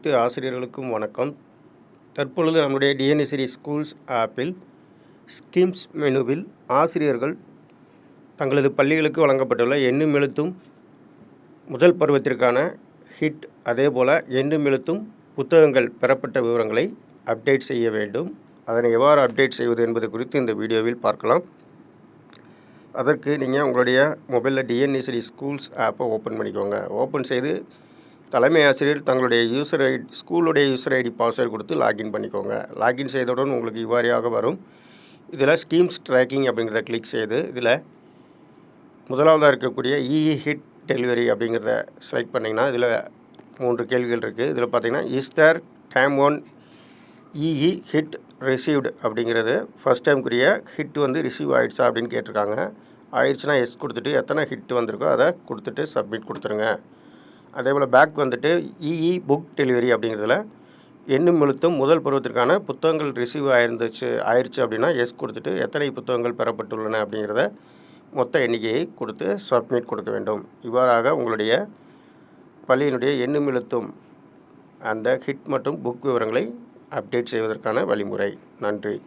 அனைத்து ஆசிரியர்களுக்கும் வணக்கம். தற்பொழுது நம்முடைய டிஎன்எஸ்டி ஸ்கூல்ஸ் ஆப்பில் ஸ்கீம்ஸ் மெனுவில் ஆசிரியர்கள் தங்களது பள்ளிகளுக்கு வழங்கப்பட்டுள்ள எண்ணும் எழுத்தும் முதல் பருவத்திற்கான ஹிட், அதேபோல் எண்ணும் எழுத்தும் புத்தகங்கள் பெறப்பட்ட விவரங்களை அப்டேட் செய்ய வேண்டும். அதனை எவ்வாறு அப்டேட் செய்வது என்பது குறித்து இந்த வீடியோவில் பார்க்கலாம். அதற்கு நீங்கள் உங்களுடைய மொபைலில் டிஎன்எஸ்டி ஸ்கூல்ஸ் ஆப்பை ஓப்பன் பண்ணிக்கோங்க. ஓப்பன் செய்து தலைமை ஆசிரியர் தங்களுடைய ஸ்கூலுடைய யூசர் ஐடி பாஸ்வேர்டு கொடுத்து லாகின் பண்ணிக்கோங்க. லாகின் செய்தவுடன் உங்களுக்கு இவ்வாறாக வரும். இதில் ஸ்கீம்ஸ் ட்ராக்கிங் அப்படிங்கிறத கிளிக் செய்து இதில் முதலாவதாக இருக்கக்கூடிய இஇ ஹிட் டெலிவரி அப்படிங்கிறத செலக்ட் பண்ணிங்கன்னா இதில் 3 கேள்விகள் இருக்குது. இதில் பார்த்தீங்கன்னா இஸ் தேர் டைம் 1 இஇ ஹிட் ரிசீவ்டு அப்படிங்கிறது ஃபஸ்ட் டைம்க்குரிய ஹிட் ரிசீவ் ஆகிடுச்சா அப்படின்னு கேட்டிருக்காங்க. ஆயிடுச்சுன்னா எஸ் கொடுத்துட்டு எத்தனை ஹிட் வந்திருக்கோ அதை கொடுத்துட்டு சப்மிட் கொடுத்துருங்க. அதேபோல் பேக் இஇ புக் டெலிவரி அப்படிங்கிறதுல எண்ணும் எழுத்தும் முதல் பருவத்திற்கான புத்தகங்கள் ரிசீவ் ஆயிடுச்சு அப்படின்னா எஸ் கொடுத்துட்டு எத்தனை புத்தகங்கள் பெறப்பட்டுள்ளன அப்படிங்கிறத மொத்த எண்ணிக்கையை கொடுத்து சப்மிட் கொடுக்க வேண்டும். இவ்வாறாக உங்களுடைய பள்ளியினுடைய எண்ணும் எழுத்தும் அந்த ஹிட் மற்றும் புக் விவரங்களை அப்டேட் செய்வதற்கான வழிமுறை. நன்றி.